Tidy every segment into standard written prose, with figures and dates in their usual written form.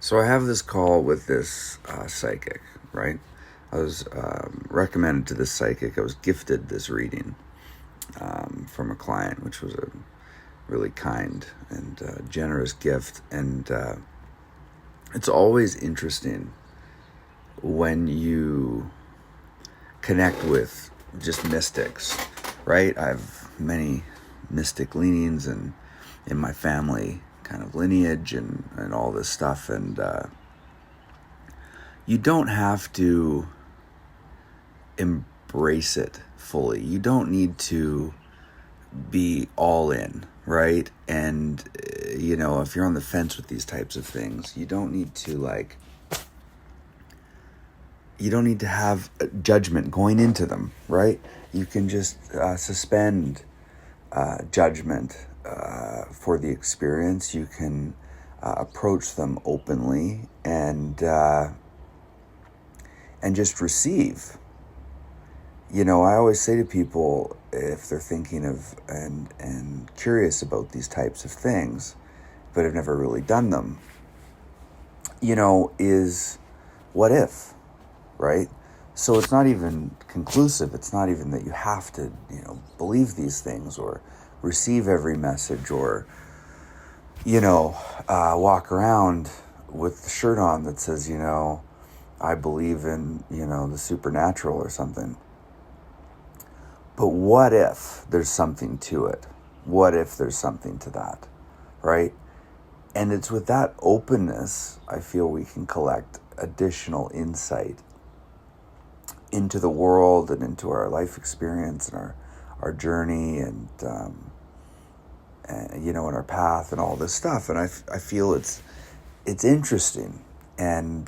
So I have this call with this psychic, right? I was recommended to this psychic. I was gifted this reading from a client, which was a really kind and generous gift. And it's always interesting when you connect with just mystics, right? I have many mystic leanings and in my family kind of lineage and all this stuff. And you don't have to embrace it fully. You don't need to be all in, right? And, if you're on the fence with these types of things, you don't need to have a judgment going into them, right? You can just suspend judgment for the experience. You can approach them openly and just receive. I always say to people, if they're thinking of and curious about these types of things, but have never really done them, is what if, right? So it's not even conclusive. It's not even that you have to, believe these things or receive every message or, walk around with the shirt on that says, I believe in, the supernatural or something. But what if there's something to it? What if there's something to that, right? And it's with that openness, I feel we can collect additional insight into the world and into our life experience and our journey and and our path and all this stuff. And I feel it's interesting and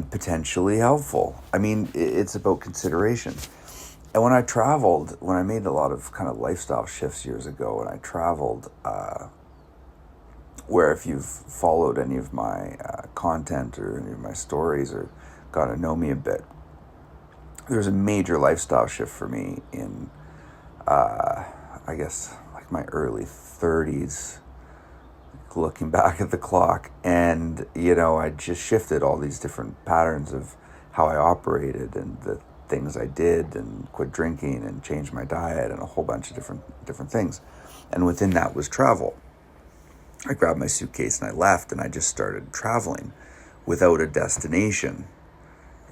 potentially helpful. I mean, it's about consideration. And when I made a lot of kind of lifestyle shifts years ago, and I traveled, where if you've followed any of my content or any of my stories or got to know me a bit, there was a major lifestyle shift for me in, I guess, like my early 30s, looking back at the clock. And, I just shifted all these different patterns of how I operated and the things I did, and quit drinking and changed my diet and a whole bunch of different things. And within that was travel. I grabbed my suitcase and I left, and I just started traveling without a destination.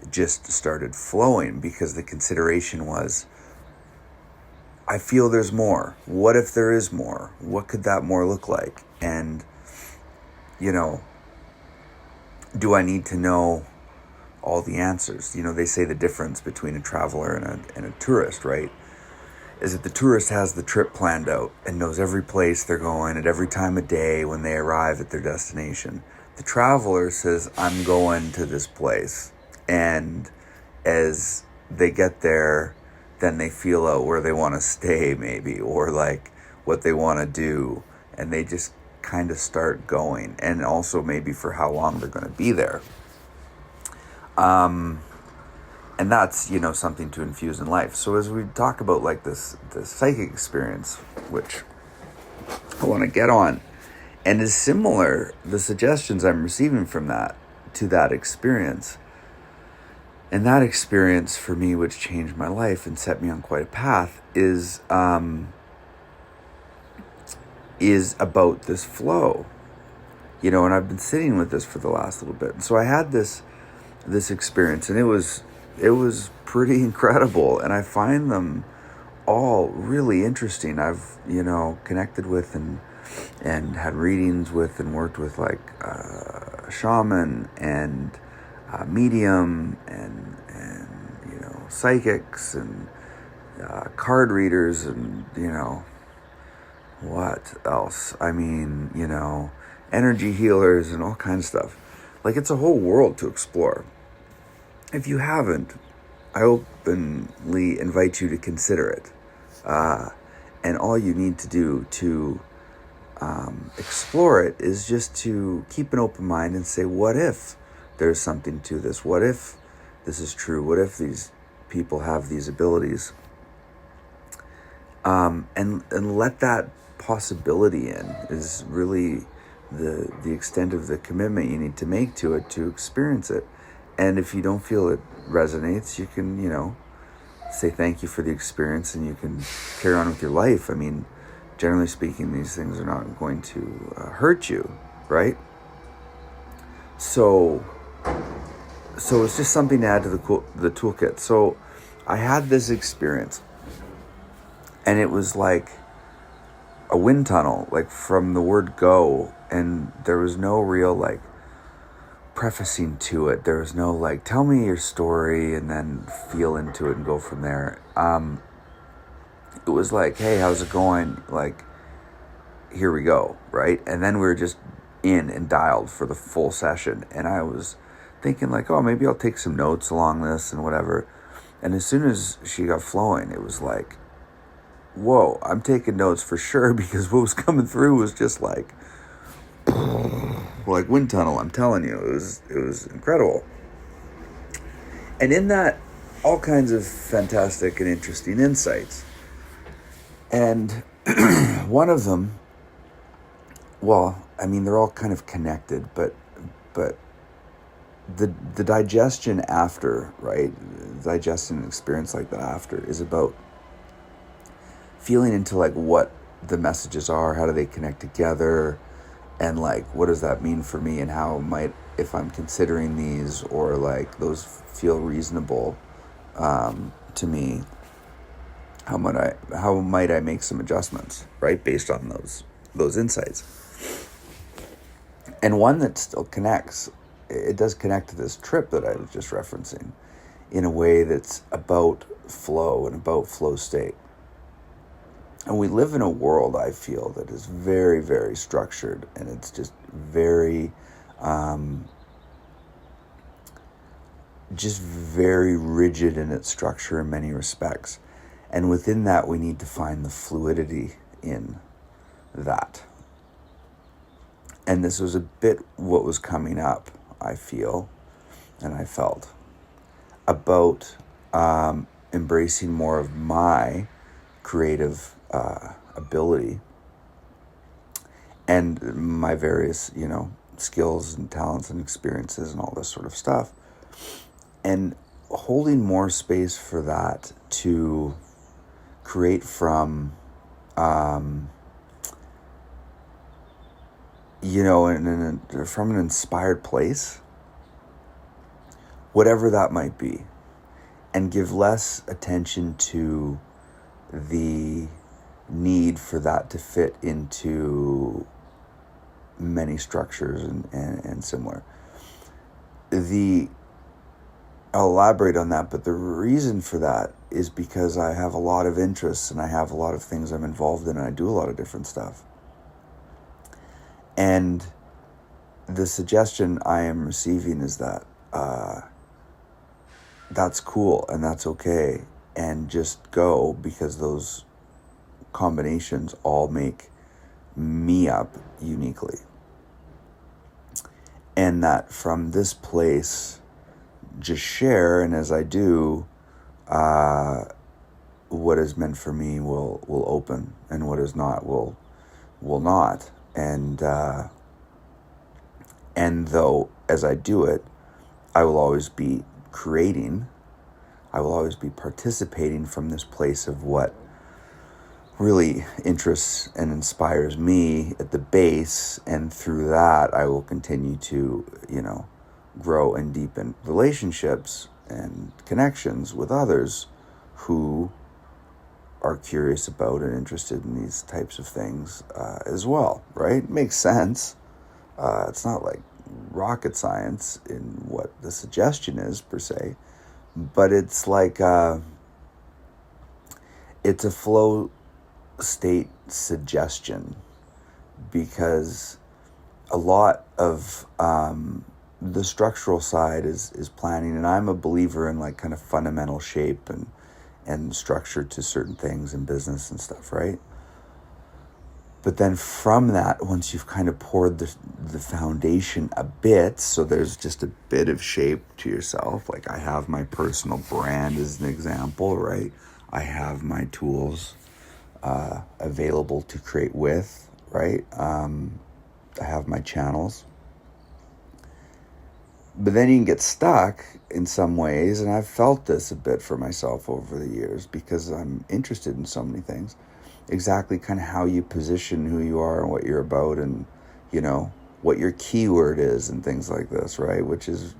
It just started flowing because the consideration was, I feel there's more. What if there is more? What could that more look like? And, do I need to know all the answers? They say the difference between a traveler and a tourist, right, is that the tourist has the trip planned out and knows every place they're going at every time of day when they arrive at their destination. The traveler says, I'm going to this place. And as they get there, then they feel out where they want to stay maybe, or like what they want to do. And they just kind of start going, and also maybe for how long they're going to be there. And that's, something to infuse in life. So as we talk about like this psychic experience, which I want to get on, and is similar, the suggestions I'm receiving from that to that experience. And that experience for me, which changed my life and set me on quite a path, is about this flow, and I've been sitting with this for the last little bit. And so I had this experience, and it was pretty incredible. And I find them all really interesting. I've, connected with and had readings with and worked with like a shaman and medium and psychics and card readers and, what else? I mean, energy healers and all kinds of stuff. Like, it's a whole world to explore. If you haven't, I openly invite you to consider it. And all you need to do to explore it is just to keep an open mind and say, what if there's something to this? What if this is true? What if these people have these abilities? And let that possibility in is really the extent of the commitment you need to make to it to experience it. And if you don't feel it resonates, you can, say thank you for the experience and you can carry on with your life. I mean, generally speaking, these things are not going to hurt you, right? So it's just something to add to the toolkit. So I had this experience, and it was like a wind tunnel, like from the word go, and there was no real like prefacing to it. There was no like, tell me your story and then feel into it and go from there. It was like, hey, how's it going? Like, here we go, right? And then we were just in and dialed for the full session. And I was thinking like, oh, maybe I'll take some notes along this and whatever. And as soon as she got flowing, it was like, whoa, I'm taking notes for sure, because what was coming through was just like wind tunnel. I'm telling you, it was incredible. And in that, all kinds of fantastic and interesting insights. And one of them, well, I mean, they're all kind of connected, but the digestion after, right? Digesting an experience like that after is about feeling into like what the messages are, how do they connect together, and like what does that mean for me, and how might, if I'm considering these, or like those feel reasonable to me, how might I make some adjustments, right, based on those insights. And one that still connects, it does connect to this trip that I was just referencing in a way that's about flow and about flow state. And we live in a world, I feel, that is very, very structured, and it's just very, very rigid in its structure in many respects. And within that, we need to find the fluidity in that. And this was a bit what was coming up, I feel, and I felt, about embracing more of my creative ability and my various, skills and talents and experiences and all this sort of stuff, and holding more space for that to create from, from an inspired place, whatever that might be, and give less attention to the need for that to fit into many structures and similar. I'll elaborate on that, but the reason for that is because I have a lot of interests and I have a lot of things I'm involved in, and I do a lot of different stuff. And the suggestion I am receiving is that that's cool and that's okay, and just go, because those combinations all make me up uniquely. And that from this place, just share, and as I do, what is meant for me will open, and what is not will not. And though as I do it, I will always be creating, I will always be participating from this place of what really interests and inspires me at the base, and through that I will continue to, grow and deepen relationships and connections with others who are curious about and interested in these types of things as well, right? Makes sense. It's not like rocket science in what the suggestion is per se, but it's like it's a flow state suggestion, because a lot of the structural side is planning, and I'm a believer in like kind of fundamental shape and structure to certain things in business and stuff, right? But then from that, once you've kind of poured the foundation a bit, so there's just a bit of shape to yourself, like I have my personal brand as an example, right? I have my tools available to create with, right? I have my channels. But then you can get stuck in some ways, and I've felt this a bit for myself over the years because I'm interested in so many things. Exactly kind of how you position who you are and what you're about, and, you know, what your keyword is and things like this, right? Which is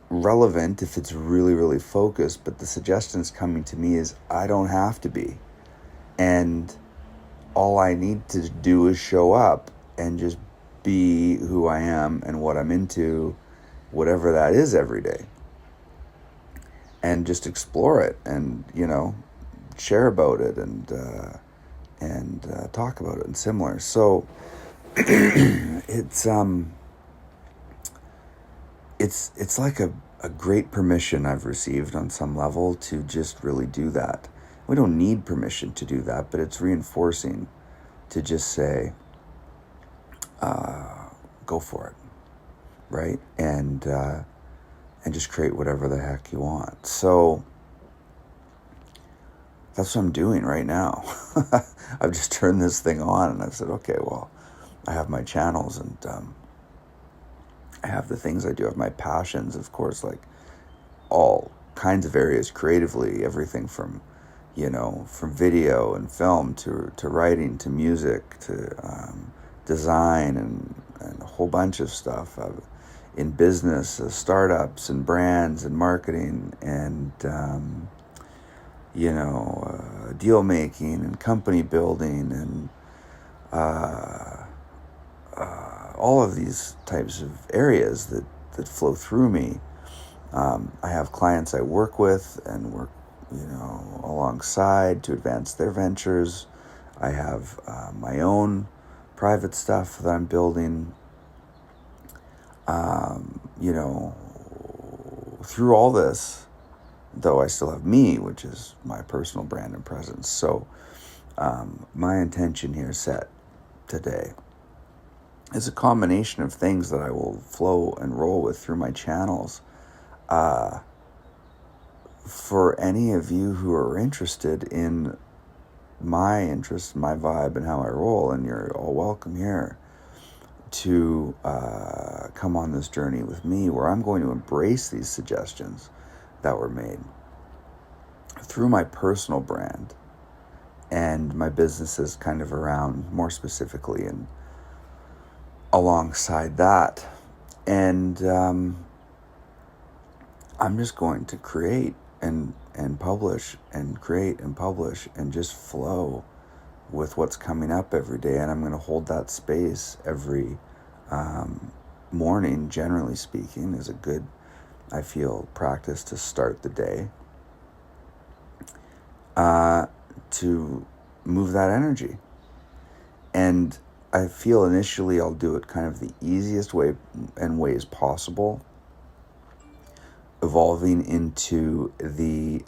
relevant if it's really, really focused, but the suggestions coming to me is I don't have to be. And all I need to do is show up and just be who I am and what I'm into, whatever that is, every day, and just explore it and, you know, share about it and talk about it and similar. So it's like a great permission I've received on some level to just really do that. We don't need permission to do that, but it's reinforcing to just say, go for it, right? And just create whatever the heck you want. So that's what I'm doing right now. I've just turned this thing on and I've said, okay, well, I have my channels and I have the things I do. I have my passions, of course, like all kinds of areas creatively, everything from, you know, from video and film to writing to music to design and a whole bunch of stuff. In business, startups and brands and marketing and, you know, deal making and company building and all of these types of areas that flow through me. I have clients I work with and work, you know, alongside to advance their ventures. I have my own private stuff that I'm building. You know, through all this, though, I still have me, which is my personal brand and presence. So my intention here set today is a combination of things that I will flow and roll with through my channels. For any of you who are interested in my interest, my vibe, and how I roll, and you're all welcome here to come on this journey with me, where I'm going to embrace these suggestions that were made through my personal brand and my businesses kind of around, more specifically, and alongside that. And I'm just going to create and publish and create and publish and just flow with what's coming up every day. And I'm going to hold that space every morning, generally speaking, is a good, I feel, practice to start the day, to move that energy. And I feel initially I'll do it kind of the easiest way and ways possible, evolving into the,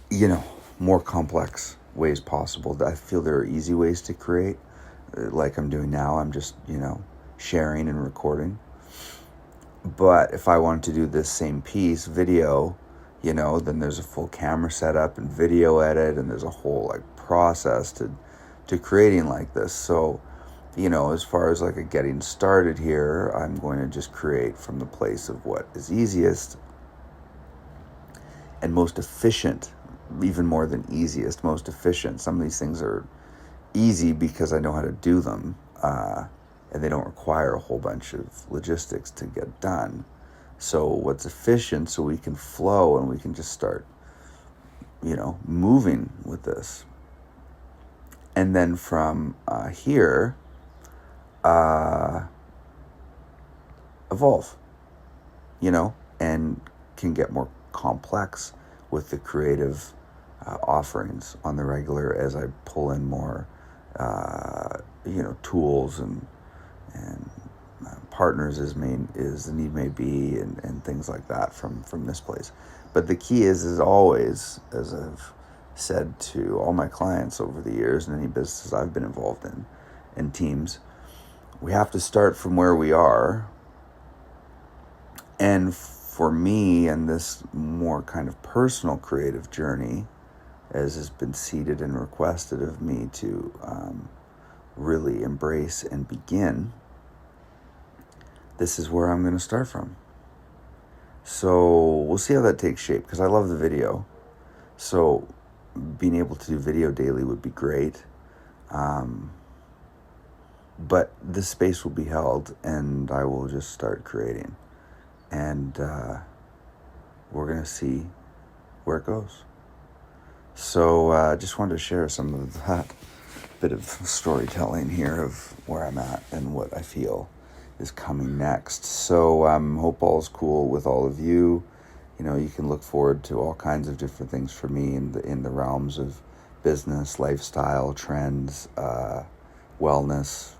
you know, more complex ways possible. I feel there are easy ways to create, like I'm doing now. I'm just, you know, sharing and recording. But if I wanted to do this same piece, video, you know, then there's a full camera setup and video edit, and there's a whole like process to creating like this. So, you know, as far as like a getting started here, I'm going to just create from the place of what is easiest and most efficient, even more than easiest, most efficient. Some of these things are easy because I know how to do them, and they don't require a whole bunch of logistics to get done. So what's efficient, so we can flow and we can just start, you know, moving with this. And then from here, evolve, you know, and can get more complex with the creative offerings on the regular as I pull in more, you know, tools and partners as the need may be, and things like that from this place. But the key is always, as I've said to all my clients over the years and any businesses I've been involved in and teams, we have to start from where we are. And for me, and this more kind of personal creative journey, as has been seeded and requested of me to really embrace and begin, this is where I'm going to start from. So we'll see how that takes shape, because I love the video. So being able to do video daily would be great. But this space will be held, and I will just start creating. And we're going to see where it goes. So I just wanted to share some of that bit of storytelling here of where I'm at and what I feel is coming next. So hope all is cool with all of you. You know, you can look forward to all kinds of different things for me in the realms of business, lifestyle, trends, wellness,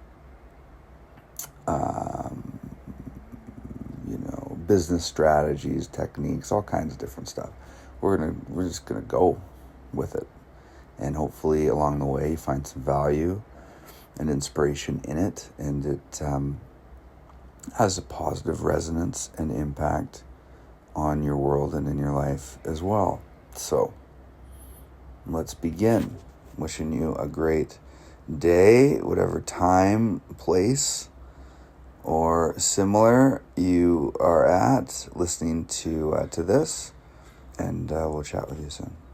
business strategies, techniques, all kinds of different stuff. We're just gonna go with it, and hopefully along the way find some value and inspiration in it, and it has a positive resonance and impact on your world and in your life as well. So let's begin. Wishing you a great day, whatever time, place, or similar you are at listening to this, and we'll chat with you soon.